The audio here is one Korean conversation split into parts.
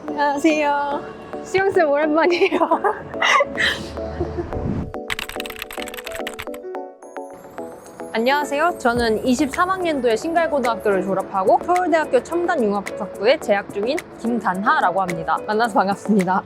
안녕하세요. 수영쌤 오랜만이에요. 안녕하세요. 저는 23학년도에 신갈고등학교를 졸업하고 서울대학교 첨단융합학부에 재학 중인 김단하라고 합니다. 만나서 반갑습니다.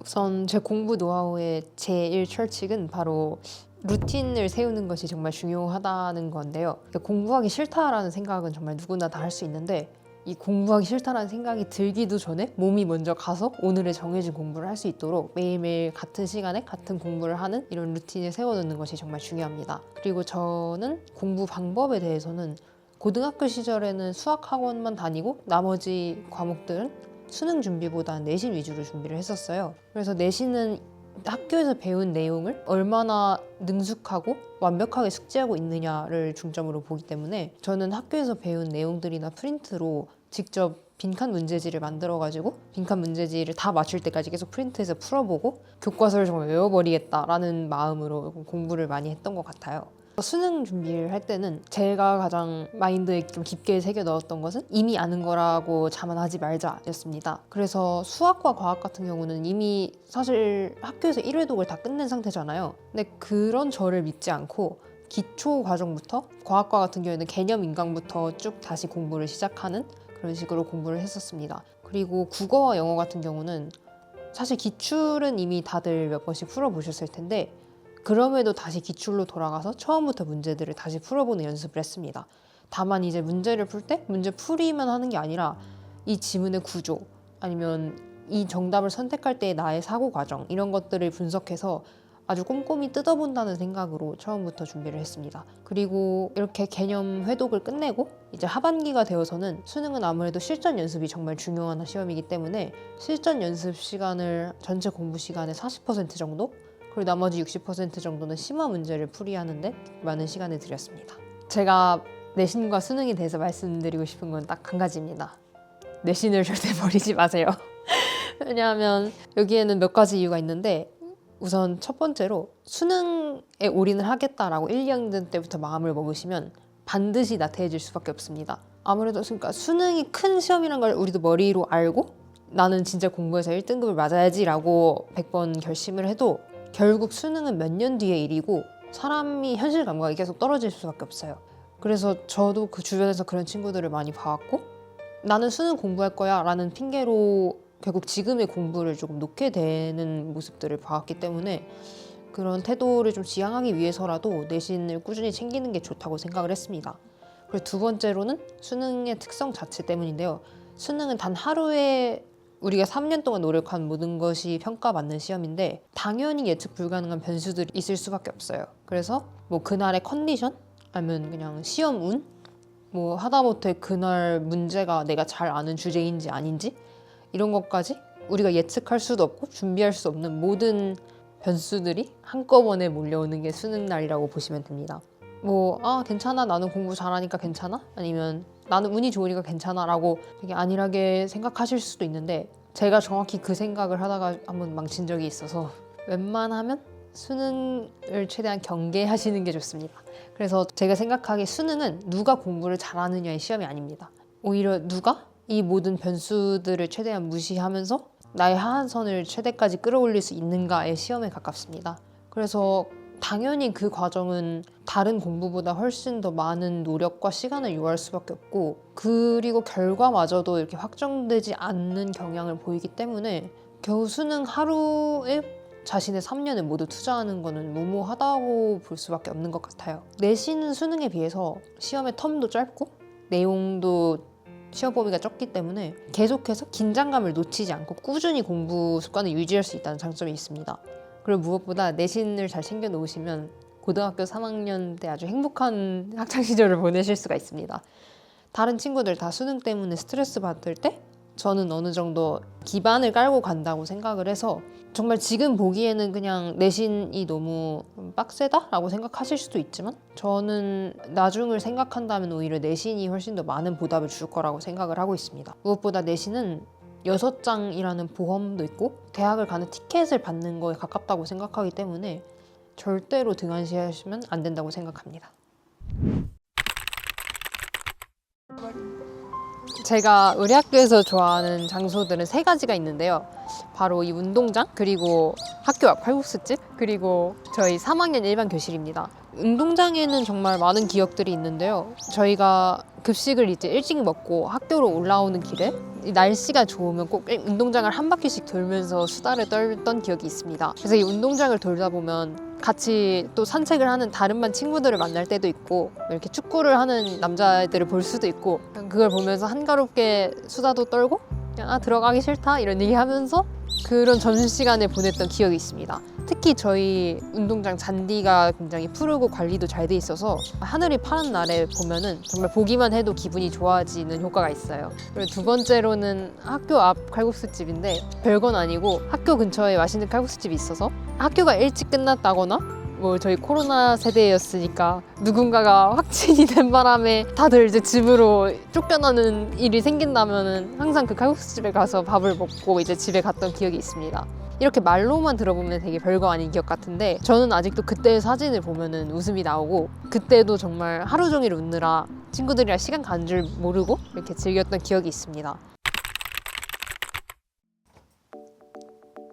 우선 제 공부 노하우의 제1철칙은 바로 루틴을 세우는 것이 정말 중요하다는 건데요. 공부하기 싫다라는 생각은 정말 누구나 다 할 수 있는데 이 공부하기 싫다라는 생각이 들기도 전에 몸이 먼저 가서 오늘의 정해진 공부를 할 수 있도록 매일매일 같은 시간에 같은 공부를 하는 이런 루틴을 세워놓는 것이 정말 중요합니다. 그리고 저는 공부 방법에 대해서는 고등학교 시절에는 수학학원만 다니고 나머지 과목들은 수능 준비보다 내신 위주로 준비를 했었어요. 그래서 내신은 학교에서 배운 내용을 얼마나 능숙하고 완벽하게 숙지하고 있느냐를 중점으로 보기 때문에 저는 학교에서 배운 내용들이나 프린트로 직접 빈칸 문제지를 만들어가지고 빈칸 문제지를 다 맞출 때까지 계속 프린트해서 풀어보고 교과서를 정말 외워버리겠다라는 마음으로 공부를 많이 했던 것 같아요. 수능 준비를 할 때는 제가 가장 마인드에 좀 깊게 새겨 넣었던 것은 이미 아는 거라고 자만하지 말자였습니다. 그래서 수학과 과학 같은 경우는 이미 사실 학교에서 1회독을 다 끝낸 상태잖아요. 근데 그런 저를 믿지 않고 기초 과정부터 과학과 같은 경우에는 개념 인강부터 쭉 다시 공부를 시작하는 그런 식으로 공부를 했었습니다. 그리고 국어와 영어 같은 경우는 사실 기출은 이미 다들 몇 번씩 풀어보셨을 텐데 그럼에도 다시 기출로 돌아가서 처음부터 문제들을 다시 풀어보는 연습을 했습니다. 다만 이제 문제를 풀 때 문제 풀이만 하는 게 아니라 이 지문의 구조 아니면 이 정답을 선택할 때의 나의 사고 과정 이런 것들을 분석해서 아주 꼼꼼히 뜯어본다는 생각으로 처음부터 준비를 했습니다. 그리고 이렇게 개념 회독을 끝내고 이제 하반기가 되어서는 수능은 아무래도 실전 연습이 정말 중요한 시험이기 때문에 실전 연습 시간을 전체 공부 시간의 40% 정도 그리고 나머지 60% 정도는 심화 문제를 풀이하는데 많은 시간을 들였습니다. 제가 내신과 수능에 대해서 말씀드리고 싶은 건 딱 한 가지입니다. 내신을 절대 버리지 마세요. 왜냐하면 여기에는 몇 가지 이유가 있는데 우선 첫 번째로 수능에 올인을 하겠다라고 1, 2학년 때부터 마음을 먹으시면 반드시 나태해질 수밖에 없습니다. 아무래도 그러니까 수능이 큰 시험이라는 걸 우리도 머리로 알고 나는 진짜 공부해서 1등급을 맞아야지 라고 100번 결심을 해도 결국 수능은 몇 년 뒤의 일이고 사람이 현실 감각이 계속 떨어질 수밖에 없어요. 그래서 저도 그 주변에서 그런 친구들을 많이 봐왔고 나는 수능 공부할 거야 라는 핑계로 결국 지금의 공부를 조금 놓게 되는 모습들을 봐왔기 때문에 그런 태도를 좀 지양하기 위해서라도 내신을 꾸준히 챙기는 게 좋다고 생각을 했습니다. 그리고 두 번째로는 수능의 특성 자체 때문인데요. 수능은 단 하루에 우리가 3년 동안 노력한 모든 것이 평가받는 시험인데 당연히 예측 불가능한 변수들이 있을 수밖에 없어요. 그래서 뭐 그날의 컨디션 아니면 그냥 시험 운 뭐 하다못해 그날 문제가 내가 잘 아는 주제인지 아닌지 이런 것까지 우리가 예측할 수도 없고 준비할 수 없는 모든 변수들이 한꺼번에 몰려오는 게 수능 날이라고 보시면 됩니다. 괜찮아 나는 공부 잘하니까 괜찮아? 아니면 나는 운이 좋으니까 괜찮아 라고 되게 안일하게 생각하실 수도 있는데 제가 정확히 그 생각을 하다가 한번 망친 적이 있어서 웬만하면 수능을 최대한 경계하시는 게 좋습니다. 그래서 제가 생각하기에 수능은 누가 공부를 잘하느냐의 시험이 아닙니다. 오히려 누가 이 모든 변수들을 최대한 무시하면서 나의 하한선을 최대까지 끌어올릴 수 있는가의 시험에 가깝습니다. 그래서 당연히 그 과정은 다른 공부보다 훨씬 더 많은 노력과 시간을 요할 수밖에 없고 그리고 결과마저도 이렇게 확정되지 않는 경향을 보이기 때문에 겨우 수능 하루에 자신의 3년을 모두 투자하는 거는 무모하다고 볼 수밖에 없는 것 같아요. 내신은 수능에 비해서 시험의 텀도 짧고 내용도 시험 범위가 적기 때문에 계속해서 긴장감을 놓치지 않고 꾸준히 공부 습관을 유지할 수 있다는 장점이 있습니다. 그리고 무엇보다 내신을 잘 챙겨 놓으시면 고등학교 3학년 때 아주 행복한 학창시절을 보내실 수가 있습니다. 다른 친구들 다 수능 때문에 스트레스 받을 때 저는 어느 정도 기반을 깔고 간다고 생각을 해서 정말 지금 보기에는 그냥 내신이 너무 빡세다라고 생각하실 수도 있지만 저는 나중을 생각한다면 오히려 내신이 훨씬 더 많은 보답을 줄 거라고 생각을 하고 있습니다. 무엇보다 내신은 6장이라는 보험도 있고 대학을 가는 티켓을 받는 거에 가깝다고 생각하기 때문에 절대로 등한시하시면 안 된다고 생각합니다. 제가 우리 학교에서 좋아하는 장소들은 3가지가 있는데요. 바로 이 운동장, 그리고 학교 앞 칼국수집, 그리고 저희 3학년 일반 교실입니다. 운동장에는 정말 많은 기억들이 있는데요. 저희가 급식을 이제 일찍 먹고 학교로 올라오는 길에 이 날씨가 좋으면 꼭 운동장을 한 바퀴씩 돌면서 수다를 떨던 기억이 있습니다. 그래서 이 운동장을 돌다 보면 같이 또 산책을 하는 다른 반 친구들을 만날 때도 있고 이렇게 축구를 하는 남자애들을 볼 수도 있고 그걸 보면서 한가롭게 수다도 떨고 그냥 들어가기 싫다 이런 얘기하면서 그런 점심시간을 보냈던 기억이 있습니다. 특히 저희 운동장 잔디가 굉장히 푸르고 관리도 잘 돼 있어서 하늘이 파란 날에 보면은 정말 보기만 해도 기분이 좋아지는 효과가 있어요. 그리고 2번째로는 학교 앞 칼국수집인데 별건 아니고 학교 근처에 맛있는 칼국수집이 있어서 학교가 일찍 끝났다거나 뭐 저희 코로나 세대였으니까 누군가가 확진이 된 바람에 다들 이제 집으로 쫓겨나는 일이 생긴다면은 항상 그 칼국수집에 가서 밥을 먹고 이제 집에 갔던 기억이 있습니다. 이렇게 말로만 들어보면 되게 별거 아닌 기억 같은데 저는 아직도 그때의 사진을 보면은 웃음이 나오고 그때도 정말 하루 종일 웃느라 친구들이랑 시간 가는 줄 모르고 이렇게 즐겼던 기억이 있습니다.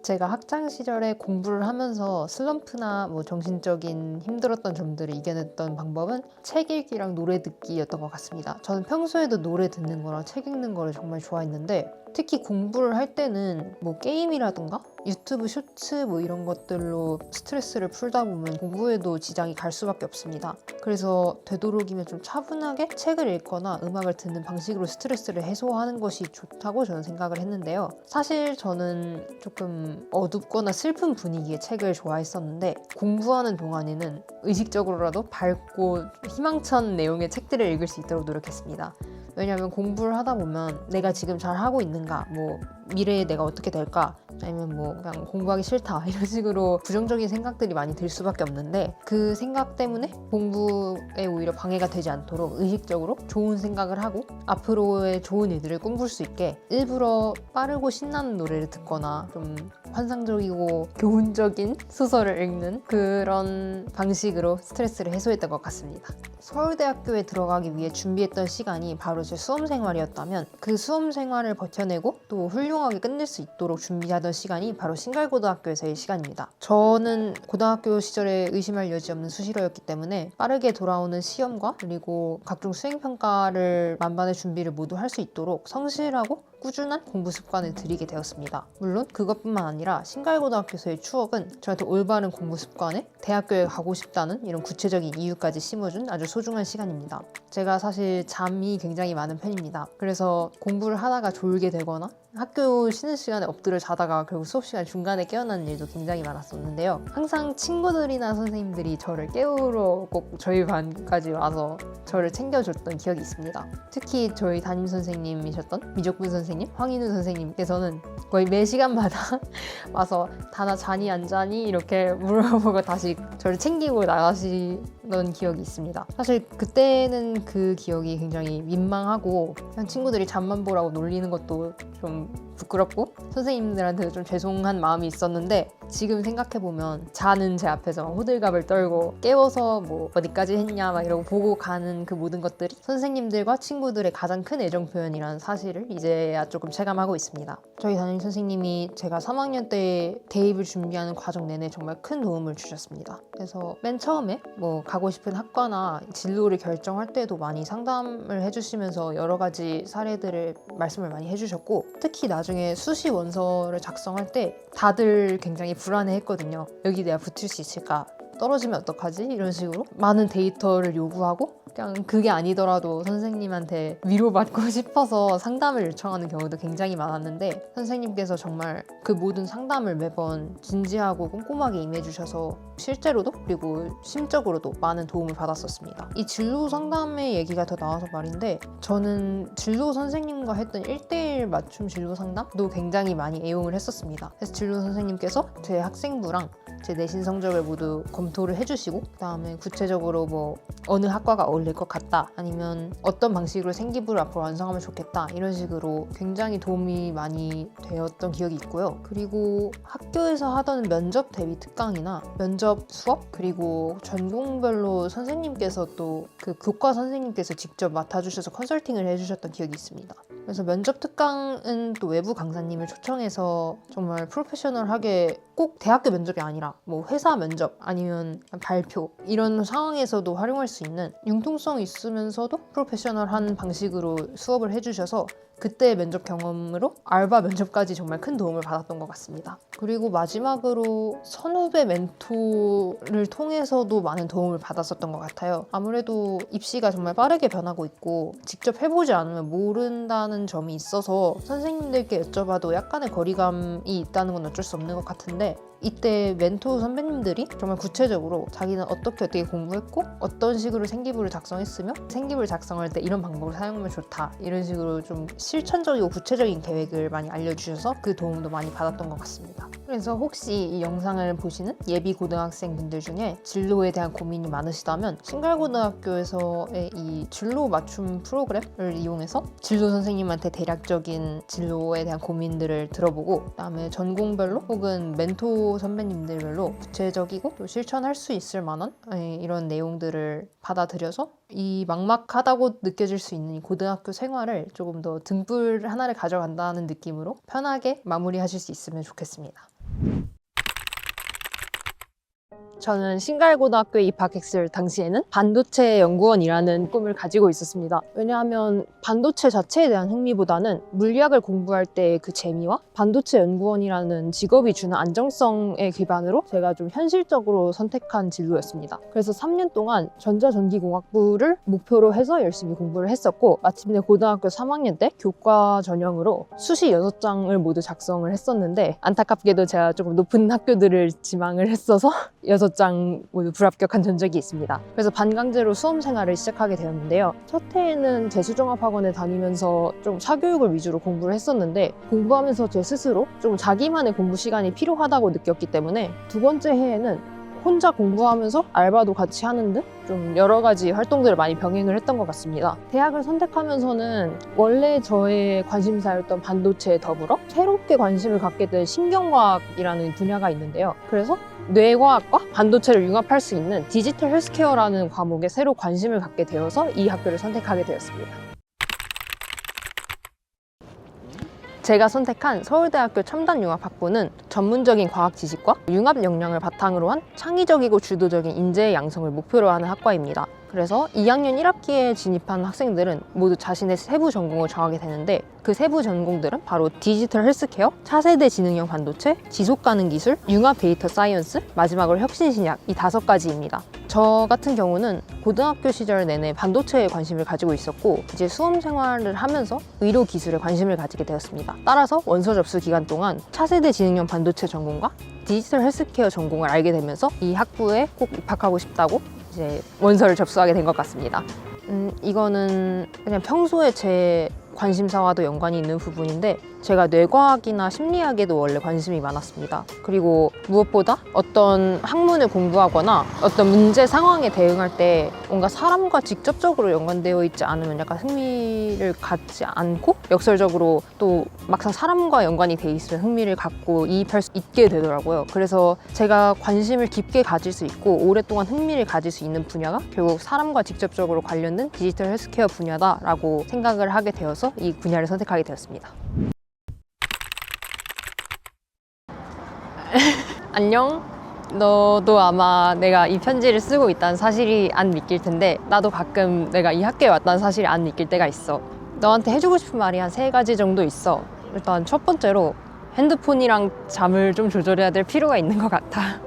제가 학창 시절에 공부를 하면서 슬럼프나 뭐 정신적인 힘들었던 점들을 이겨냈던 방법은 책 읽기랑 노래 듣기였던 것 같습니다. 저는 평소에도 노래 듣는 거랑 책 읽는 거를 정말 좋아했는데 특히 공부를 할 때는 뭐 게임이라든가 유튜브 쇼츠 뭐 이런 것들로 스트레스를 풀다 보면 공부에도 지장이 갈 수밖에 없습니다. 그래서 되도록이면 좀 차분하게 책을 읽거나 음악을 듣는 방식으로 스트레스를 해소하는 것이 좋다고 저는 생각을 했는데요. 사실 저는 조금 어둡거나 슬픈 분위기의 책을 좋아했었는데 공부하는 동안에는 의식적으로라도 밝고 희망찬 내용의 책들을 읽을 수 있도록 노력했습니다. 왜냐하면 공부를 하다 보면 내가 지금 잘 하고 있는가, 뭐 미래에 내가 어떻게 될까, 아니면 뭐 그냥 공부하기 싫다 이런 식으로 부정적인 생각들이 많이 들 수밖에 없는데 그 생각 때문에 공부에 오히려 방해가 되지 않도록 의식적으로 좋은 생각을 하고 앞으로의 좋은 일들을 꿈꿀 수 있게 일부러 빠르고 신나는 노래를 듣거나 좀 환상적이고 교훈적인 소설을 읽는 그런 방식으로 스트레스를 해소했던 것 같습니다. 서울대학교에 들어가기 위해 준비했던 시간이 바로 제 수험생활이었다면 그 수험생활을 버텨내고 또 훌륭하게 끝낼 수 있도록 준비하던 시간이 바로 신갈고등학교에서의 시간입니다. 저는 고등학교 시절에 의심할 여지 없는 수시로였기 때문에 빠르게 돌아오는 시험과 그리고 각종 수행평가를 만반의 준비를 모두 할 수 있도록 성실하고 꾸준한 공부 습관을 들이게 되었습니다. 물론 그것뿐만 아니라 신갈고등학교에서의 추억은 저한테 올바른 공부 습관에 대학교에 가고 싶다는 이런 구체적인 이유까지 심어준 아주 소중한 시간입니다. 제가 사실 잠이 굉장히 많은 편입니다. 그래서 공부를 하다가 졸게 되거나 학교 쉬는 시간에 엎드려 자다가 결국 수업 시간 중간에 깨어나는 일도 굉장히 많았었는데요. 항상 친구들이나 선생님들이 저를 깨우러 꼭 저희 반까지 와서 저를 챙겨줬던 기억이 있습니다. 특히 저희 담임 선생님이셨던 미적분 선생님, 황인우 선생님께서는 거의 매 시간마다 와서 다나 자니 안 자니 이렇게 물어보고 다시 저를 챙기고 나가시던 기억이 있습니다. 사실 그때는 그 기억이 굉장히 민망하고 그냥 친구들이 잠만 보라고 놀리는 것도 좀 부끄럽고 선생님들한테도 좀 죄송한 마음이 있었는데 지금 생각해보면 자는 제 앞에서 호들갑을 떨고 깨워서 뭐 어디까지 했냐 막 이러고 보고 가는 그 모든 것들이 선생님들과 친구들의 가장 큰 애정 표현이라는 사실을 이제야 조금 체감하고 있습니다. 저희 담임 선생님이 제가 3학년 때 대입을 준비하는 과정 내내 정말 큰 도움을 주셨습니다. 그래서 맨 처음에 뭐 가고 싶은 학과나 진로를 결정할 때도 많이 상담을 해주시면서 여러 가지 사례들을 말씀을 많이 해주셨고 특히 나중에 수시 원서를 작성할 때 다들 굉장히 불안해했거든요. 여기 내가 붙을 수 있을까? 떨어지면 어떡하지? 이런 식으로 많은 데이터를 요구하고 그냥 그게 아니더라도 선생님한테 위로받고 싶어서 상담을 요청하는 경우도 굉장히 많았는데 선생님께서 정말 그 모든 상담을 매번 진지하고 꼼꼼하게 임해주셔서 실제로도 그리고 심적으로도 많은 도움을 받았었습니다. 이 진로 상담의 얘기가 더 나와서 말인데 저는 진로 선생님과 했던 1:1 맞춤 진로 상담도 굉장히 많이 애용을 했었습니다. 그래서 진로 선생님께서 제 학생부랑 제 내신 성적을 모두 검토를 해주시고, 그다음에 구체적으로 뭐 어느 학과가 어울릴 것 같다, 아니면 어떤 방식으로 생기부를 앞으로 완성하면 좋겠다, 이런 식으로 굉장히 도움이 많이 되었던 기억이 있고요. 그리고 학교에서 하던 면접 대비 특강이나 면접 수업, 그리고 전공별로 선생님께서 또 그 교과 선생님께서 직접 맡아주셔서 컨설팅을 해주셨던 기억이 있습니다. 그래서 면접 특강은 또 외부 강사님을 초청해서 정말 프로페셔널하게, 꼭 대학교 면접이 아니라 뭐 회사 면접 아니면 발표, 이런 상황에서도 활용할 수 있는 융통성 있으면서도 프로페셔널한 방식으로 수업을 해주셔서 그때의 면접 경험으로 알바 면접까지 정말 큰 도움을 받았던 것 같습니다. 그리고 마지막으로 선후배 멘토를 통해서도 많은 도움을 받았었던 것 같아요. 아무래도 입시가 정말 빠르게 변하고 있고 직접 해보지 않으면 모른다는 점이 있어서 선생님들께 여쭤봐도 약간의 거리감이 있다는 건 어쩔 수 없는 것 같은데, 이때 멘토 선배님들이 정말 구체적으로 자기는 어떻게 공부했고 어떤 식으로 생기부를 작성했으며 생기부를 작성할 때 이런 방법을 사용하면 좋다, 이런 식으로 좀 실천적이고 구체적인 계획을 많이 알려주셔서 그 도움도 많이 받았던 것 같습니다. 그래서 혹시 이 영상을 보시는 예비 고등학생 분들 중에 진로에 대한 고민이 많으시다면 신갈고등학교에서의 이 진로 맞춤 프로그램을 이용해서 진로 선생님한테 대략적인 진로에 대한 고민들을 들어보고, 그다음에 전공별로 혹은 멘토 선배님들별로 구체적이고 또 실천할 수 있을 만한 이런 내용들을 받아들여서 이 막막하다고 느껴질 수 있는 이 고등학교 생활을 조금 더 등불 하나를 가져간다는 느낌으로 편하게 마무리하실 수 있으면 좋겠습니다. 저는 신갈고등학교에 입학했을 당시에는 반도체 연구원이라는 꿈을 가지고 있었습니다. 왜냐하면 반도체 자체에 대한 흥미보다는 물리학을 공부할 때의 그 재미와 반도체 연구원이라는 직업이 주는 안정성에 기반으로 제가 좀 현실적으로 선택한 진로였습니다. 그래서 3년 동안 전자전기공학부를 목표로 해서 열심히 공부를 했었고, 마침내 고등학교 3학년 때 교과 전형으로 수시 6장을 모두 작성을 했었는데, 안타깝게도 제가 조금 높은 학교들을 지망을 했어서 6장 모두 불합격한 전적이 있습니다. 그래서 반강제로 수험 생활을 시작하게 되었는데요. 첫 해에는 재수종합학원에 다니면서 좀 사교육을 위주로 공부를 했었는데, 공부하면서 제 스스로 좀 자기만의 공부 시간이 필요하다고 느꼈기 때문에 두 번째 해에는 혼자 공부하면서 알바도 같이 하는 등 좀 여러 가지 활동들을 많이 병행을 했던 것 같습니다. 대학을 선택하면서는 원래 저의 관심사였던 반도체에 더불어 새롭게 관심을 갖게 된 신경과학이라는 분야가 있는데요. 그래서 뇌과학과 반도체를 융합할 수 있는 디지털 헬스케어라는 과목에 새로 관심을 갖게 되어서 이 학교를 선택하게 되었습니다. 제가 선택한 서울대학교 첨단융합학부는 전문적인 과학 지식과 융합 역량을 바탕으로 한 창의적이고 주도적인 인재의 양성을 목표로 하는 학과입니다. 그래서 2학년 1학기에 진입한 학생들은 모두 자신의 세부 전공을 정하게 되는데, 그 세부 전공들은 바로 디지털 헬스케어, 차세대 지능형 반도체, 지속가능 기술, 융합 데이터 사이언스, 마지막으로 혁신신약, 이 5가지입니다. 저 같은 경우는 고등학교 시절 내내 반도체에 관심을 가지고 있었고, 이제 수험 생활을 하면서 의료 기술에 관심을 가지게 되었습니다. 따라서 원서 접수 기간 동안 차세대 지능형 반도체 전공과 디지털 헬스케어 전공을 알게 되면서 이 학부에 꼭 입학하고 싶다고 이제 원서를 접수하게 된 것 같습니다. 이거는 그냥 평소에 제 관심사와도 연관이 있는 부분인데, 제가 뇌과학이나 심리학에도 원래 관심이 많았습니다. 그리고 무엇보다 어떤 학문을 공부하거나 어떤 문제 상황에 대응할 때 뭔가 사람과 직접적으로 연관되어 있지 않으면 약간 흥미를 갖지 않고, 역설적으로 또 막상 사람과 연관이 돼 있으면 흥미를 갖고 이입할 수 있게 되더라고요. 그래서 제가 관심을 깊게 가질 수 있고 오랫동안 흥미를 가질 수 있는 분야가 결국 사람과 직접적으로 관련된 디지털 헬스케어 분야다라고 생각을 하게 되어서 이 분야를 선택하게 되었습니다. 안녕. 너도 아마 내가 이 편지를 쓰고 있다는 사실이 안 믿길 텐데, 나도 가끔 내가 이 학교에 왔다는 사실이 안 믿길 때가 있어. 너한테 해주고 싶은 말이 한 3가지 정도 있어. 일단 첫 번째로, 핸드폰이랑 잠을 좀 조절해야 될 필요가 있는 것 같아.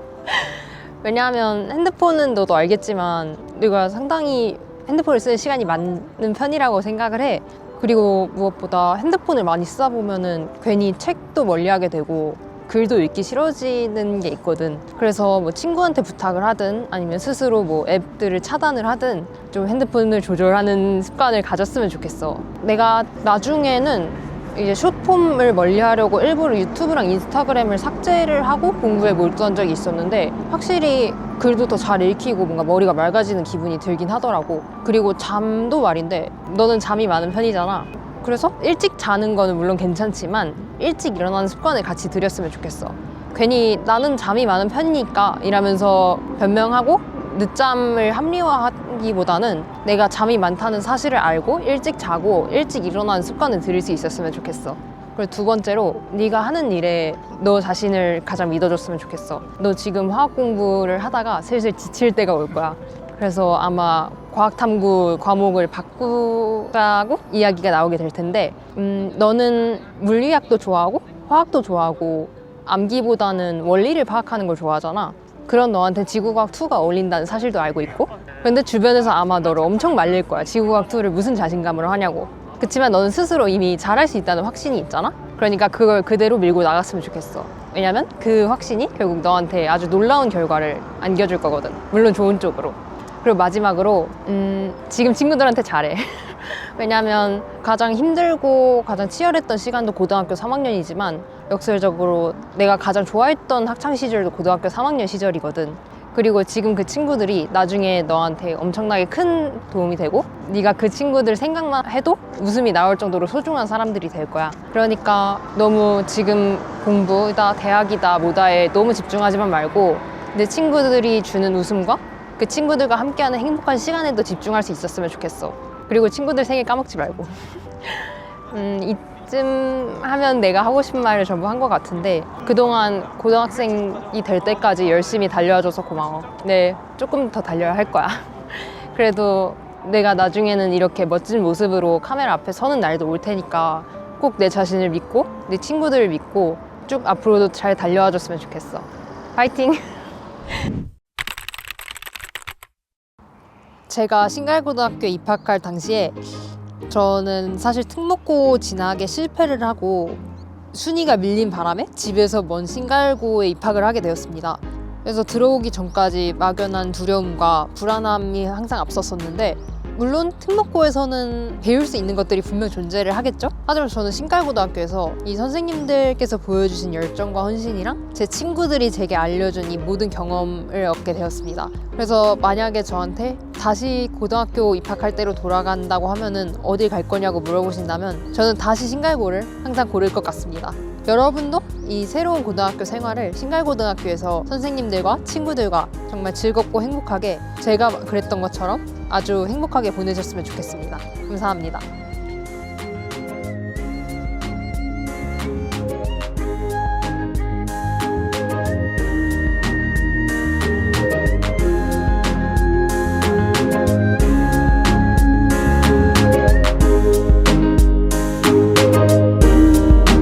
왜냐하면 핸드폰은 너도 알겠지만 내가 상당히 핸드폰을 쓰는 시간이 많은 편이라고 생각을 해. 그리고 무엇보다 핸드폰을 많이 쓰다 보면은 괜히 책도 멀리하게 되고 글도 읽기 싫어지는 게 있거든. 그래서 뭐 친구한테 부탁을 하든 아니면 스스로 뭐 앱들을 차단을 하든 좀 핸드폰을 조절하는 습관을 가졌으면 좋겠어. 내가 나중에는 이제 숏폼을 멀리하려고 일부러 유튜브랑 인스타그램을 삭제를 하고 공부에 몰두한 적이 있었는데 확실히 글도 더 잘 읽히고 뭔가 머리가 맑아지는 기분이 들긴 하더라고. 그리고 잠도 말인데 너는 잠이 많은 편이잖아. 그래서 일찍 자는 거는 물론 괜찮지만 일찍 일어나는 습관을 같이 들였으면 좋겠어. 괜히 나는 잠이 많은 편이니까 이러면서 변명하고 늦잠을 합리화하기보다는 내가 잠이 많다는 사실을 알고 일찍 자고 일찍 일어나는 습관을 들일 수 있었으면 좋겠어. 그리고 두 번째로 네가 하는 일에 너 자신을 가장 믿어줬으면 좋겠어. 너 지금 화학 공부를 하다가 슬슬 지칠 때가 올 거야. 그래서 아마 과학탐구 과목을 바꾸자고 이야기가 나오게 될 텐데 너는 물리학도 좋아하고 화학도 좋아하고 암기보다는 원리를 파악하는 걸 좋아하잖아. 그런 너한테 지구과학 2가 어울린다는 사실도 알고 있고 근데 주변에서 아마 너를 엄청 말릴 거야. 지구과학 2를 무슨 자신감으로 하냐고. 그치만 너는 스스로 이미 잘할 수 있다는 확신이 있잖아. 그러니까 그걸 그대로 밀고 나갔으면 좋겠어. 왜냐면 그 확신이 결국 너한테 아주 놀라운 결과를 안겨줄 거거든. 물론 좋은 쪽으로. 그리고 마지막으로 지금 친구들한테 잘해. 왜냐면 가장 힘들고 가장 치열했던 시간도 고등학교 3학년이지만 역설적으로 내가 가장 좋아했던 학창 시절도 고등학교 3학년 시절이거든. 그리고 지금 그 친구들이 나중에 너한테 엄청나게 큰 도움이 되고 네가 그 친구들 생각만 해도 웃음이 나올 정도로 소중한 사람들이 될 거야. 그러니까 너무 지금 공부다 대학이다 뭐다에 너무 집중하지만 말고 내 친구들이 주는 웃음과 그 친구들과 함께하는 행복한 시간에도 집중할 수 있었으면 좋겠어. 그리고 친구들 생일 까먹지 말고. 이쯤 하면 내가 하고 싶은 말을 전부 한 것 같은데 그동안 고등학생이 될 때까지 열심히 달려와줘서 고마워. 네, 조금 더 달려야 할 거야. 그래도 내가 나중에는 이렇게 멋진 모습으로 카메라 앞에 서는 날도 올 테니까 꼭 내 자신을 믿고 내 친구들을 믿고 쭉 앞으로도 잘 달려와줬으면 좋겠어. 파이팅! 제가 신갈고등학교에 입학할 당시에 저는 사실 특목고 진학에 실패를 하고 순위가 밀린 바람에 집에서 먼 신갈고에 입학을 하게 되었습니다. 그래서 들어오기 전까지 막연한 두려움과 불안함이 항상 앞섰었는데 물론 특목고에서는 배울 수 있는 것들이 분명 존재를 하겠죠? 하지만 저는 신갈고등학교에서 이 선생님들께서 보여주신 열정과 헌신이랑 제 친구들이 제게 알려준 이 모든 경험을 얻게 되었습니다. 그래서 만약에 저한테 다시 고등학교 입학할 때로 돌아간다고 하면은 어딜 갈 거냐고 물어보신다면 저는 다시 신갈고를 항상 고를 것 같습니다. 여러분도 이 새로운 고등학교 생활을 신갈고등학교에서 선생님들과 친구들과 정말 즐겁고 행복하게 제가 그랬던 것처럼 아주 행복하게 보내셨으면 좋겠습니다. 감사합니다.